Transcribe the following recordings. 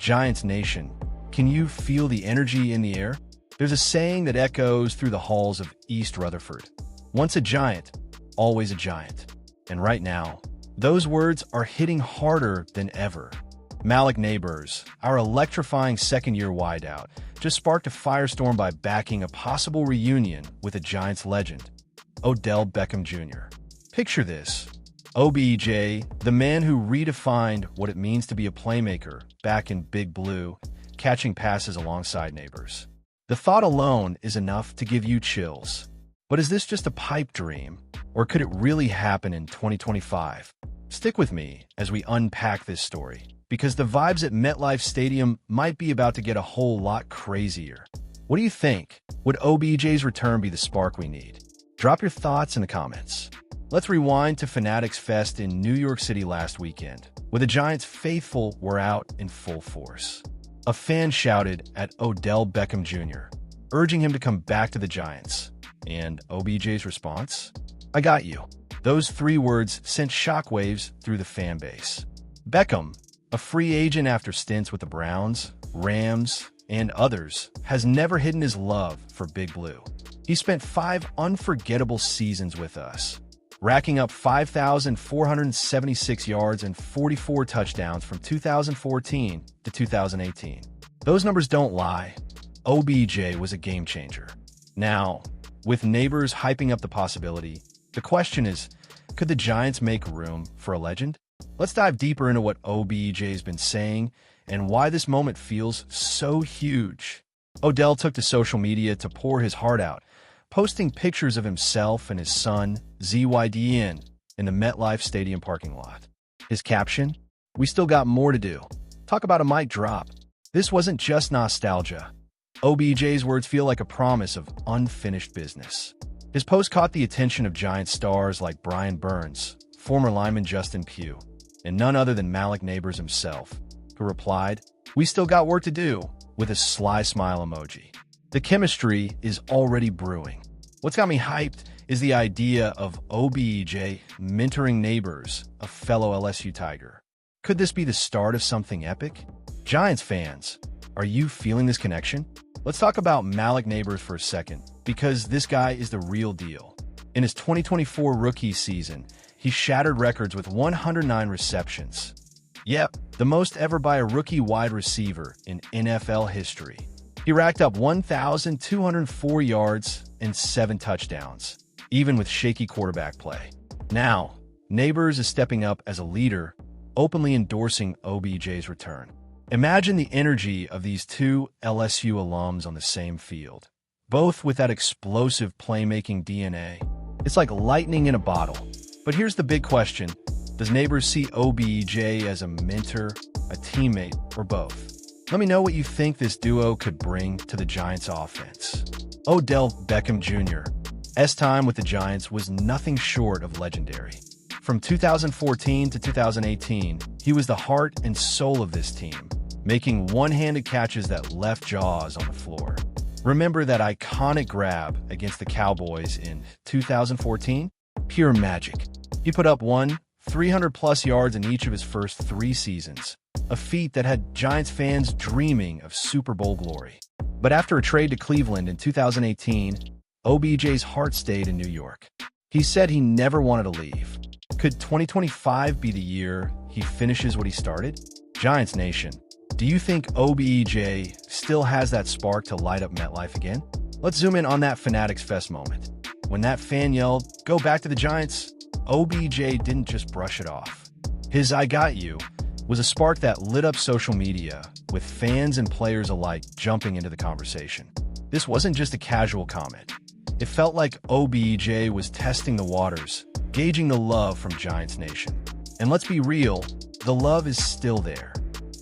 Giants Nation, can you feel the energy in the air? There's a saying that echoes through the halls of East Rutherford. Once a giant, always a giant. And right now, those words are hitting harder than ever. Malik Neighbors, our electrifying second-year wideout, just sparked a firestorm by backing a possible reunion with a Giants legend, Odell Beckham Jr. Picture this. OBJ, the man who redefined what it means to be a playmaker back in Big Blue, catching passes alongside Neighbors. The thought alone is enough to give you chills. But is this just a pipe dream, or could it really happen in 2025? Stick with me as we unpack this story, because the vibes at MetLife Stadium might be about to get a whole lot crazier. What do you think? Would OBJ's return be the spark we need? Drop your thoughts in the comments. Let's rewind to Fanatics Fest in New York City last weekend, where the Giants faithful were out in full force. A fan shouted at Odell Beckham Jr., urging him to come back to the Giants. And OBJ's response? I got you. Those three words sent shockwaves through the fan base. Beckham, a free agent after stints with the Browns, Rams, and others, has never hidden his love for Big Blue. He spent 5 unforgettable seasons with us, racking up 5,476 yards and 44 touchdowns from 2014 to 2018. Those numbers don't lie. OBJ was a game changer. Now, with Neighbors hyping up the possibility, the question is, could the Giants make room for a legend? Let's dive deeper into what OBJ's been saying and why this moment feels so huge. Odell took to social media to pour his heart out, posting pictures of himself and his son, ZYDN, in the MetLife Stadium parking lot. His caption? We still got more to do. Talk about a mic drop. This wasn't just nostalgia. OBJ's words feel like a promise of unfinished business. His post caught the attention of Giants stars like Brian Burns, former lineman Justin Pugh, and none other than Malik Neighbors himself, who replied, "We still got work to do," with a sly smile emoji. The chemistry is already brewing. What's got me hyped is the idea of OBJ mentoring Neighbors, a fellow LSU Tiger. Could this be the start of something epic? Giants fans, are you feeling this connection? Let's talk about Malik Neighbors for a second, because this guy is the real deal. In his 2024 rookie season, he shattered records with 109 receptions. Yep, the most ever by a rookie wide receiver in NFL history. He racked up 1,204 yards and 7 touchdowns, even with shaky quarterback play. Now, Neighbors is stepping up as a leader, openly endorsing OBJ's return. Imagine the energy of these two LSU alums on the same field, both with that explosive playmaking DNA. It's like lightning in a bottle. But here's the big question. Does Neighbors see OBJ as a mentor, a teammate, or both? Let me know what you think this duo could bring to the Giants offense. Odell Beckham Jr.'s time with the Giants was nothing short of legendary. From 2014 to 2018, he was the heart and soul of this team, making one-handed catches that left jaws on the floor. Remember that iconic grab against the Cowboys in 2014? Pure magic. He put up 300-plus yards in each of his first 3 seasons, a feat that had Giants fans dreaming of Super Bowl glory. But after a trade to Cleveland in 2018, OBJ's heart stayed in New York. He said he never wanted to leave. Could 2025 be the year he finishes what he started? Giants Nation, do you think OBJ still has that spark to light up MetLife again? Let's zoom in on that Fanatics Fest moment. When that fan yelled, "Go back to the Giants," OBJ didn't just brush it off. His "I got you" was a spark that lit up social media, with fans and players alike jumping into the conversation. This wasn't just a casual comment. It felt like OBJ was testing the waters, gauging the love from Giants Nation. And let's be real, the love is still there.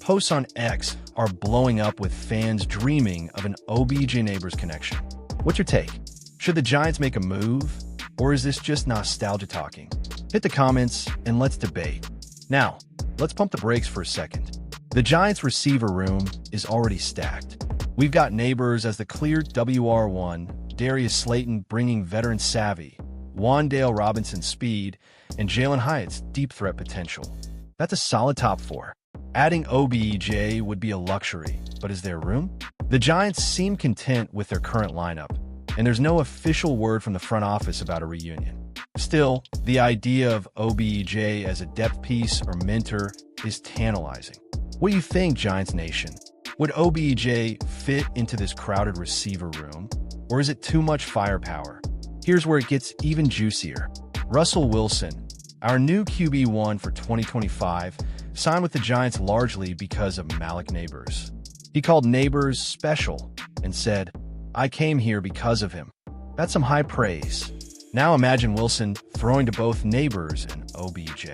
Posts on X are blowing up with fans dreaming of an OBJ Neighbors connection. What's your take? Should the Giants make a move, or is this just nostalgia talking? Hit the comments and let's debate. Now, let's pump the brakes for a second. The Giants receiver room is already stacked. We've got Neighbors as the clear WR1, Darius Slayton bringing veteran savvy, Wan'Dale Robinson's speed, and Jalen Hyatt's deep threat potential. That's a solid top 4. Adding OBJ would be a luxury, but is there room? The Giants seem content with their current lineup, and there's no official word from the front office about a reunion. Still, the idea of OBJ as a depth piece or mentor is tantalizing. What do you think, Giants Nation? Would OBJ fit into this crowded receiver room, or is it too much firepower? Here's where it gets even juicier. Russell Wilson, our new QB1 for 2025, signed with the Giants largely because of Malik Neighbors. He called Neighbors special and said, "I came here because of him." That's some high praise. Now imagine Wilson throwing to both Neighbors and OBJ.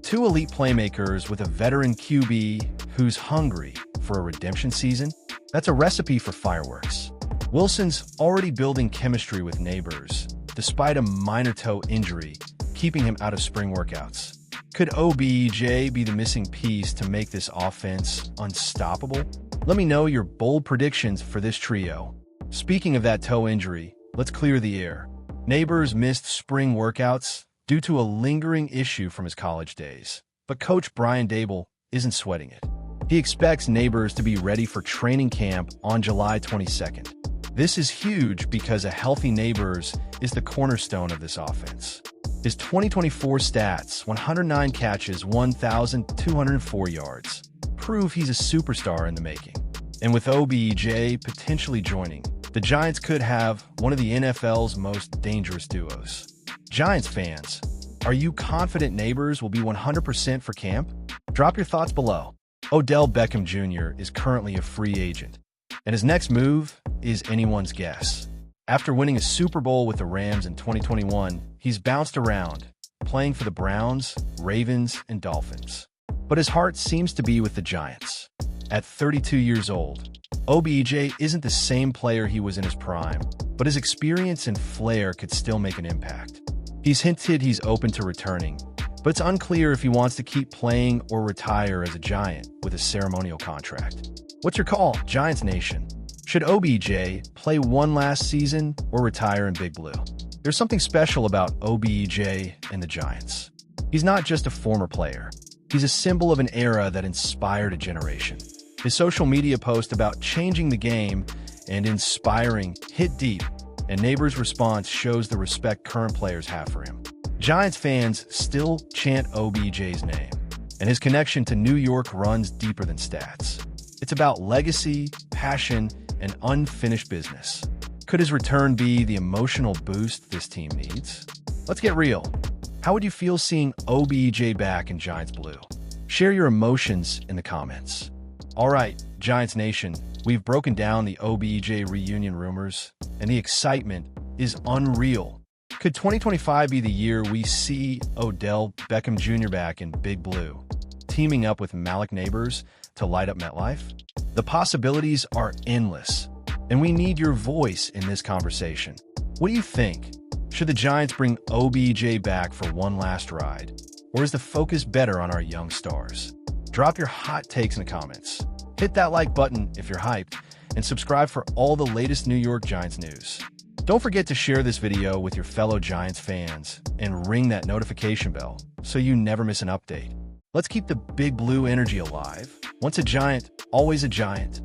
Two elite playmakers with a veteran QB who's hungry for a redemption season. That's a recipe for fireworks. Wilson's already building chemistry with Neighbors, despite a minor toe injury keeping him out of spring workouts. Could OBJ be the missing piece to make this offense unstoppable? Let me know your bold predictions for this trio. Speaking of that toe injury, let's clear the air. Neighbors missed spring workouts due to a lingering issue from his college days, but Coach Brian Daboll isn't sweating it. He expects Neighbors to be ready for training camp on July 22nd. This is huge because a healthy Neighbors is the cornerstone of this offense. His 2024 stats, 109 catches, 1,204 yards, prove he's a superstar in the making. And with OBJ potentially joining, the Giants could have one of the NFL's most dangerous duos. Giants fans, are you confident Neighbors will be 100% for camp? Drop your thoughts below. Odell Beckham Jr. is currently a free agent, and his next move is anyone's guess. After winning a Super Bowl with the Rams in 2021, he's bounced around, playing for the Browns, Ravens, and Dolphins. But his heart seems to be with the Giants. At 32 years old, OBJ isn't the same player he was in his prime, but his experience and flair could still make an impact. He's hinted he's open to returning, but it's unclear if he wants to keep playing or retire as a Giant with a ceremonial contract. What's your call, Giants Nation? Should OBJ play one last season or retire in Big Blue? There's something special about OBJ and the Giants. He's not just a former player. He's a symbol of an era that inspired a generation. His social media post about changing the game and inspiring hit deep, and Neighbors' response shows the respect current players have for him. Giants fans still chant OBJ's name, and his connection to New York runs deeper than stats. It's about legacy, passion, and unfinished business. Could his return be the emotional boost this team needs? Let's get real. How would you feel seeing OBJ back in Giants Blue? Share your emotions in the comments. All right, Giants Nation, we've broken down the OBJ reunion rumors, and the excitement is unreal. Could 2025 be the year we see Odell Beckham Jr. back in Big Blue, teaming up with Malik Neighbors to light up MetLife? The possibilities are endless, and we need your voice in this conversation. What do you think? Should the Giants bring OBJ back for one last ride, or is the focus better on our young stars? Drop your hot takes in the comments. Hit that like button if you're hyped, and subscribe for all the latest New York Giants news. Don't forget to share this video with your fellow Giants fans and ring that notification bell so you never miss an update. Let's keep the Big Blue energy alive. Once a Giant, always a Giant.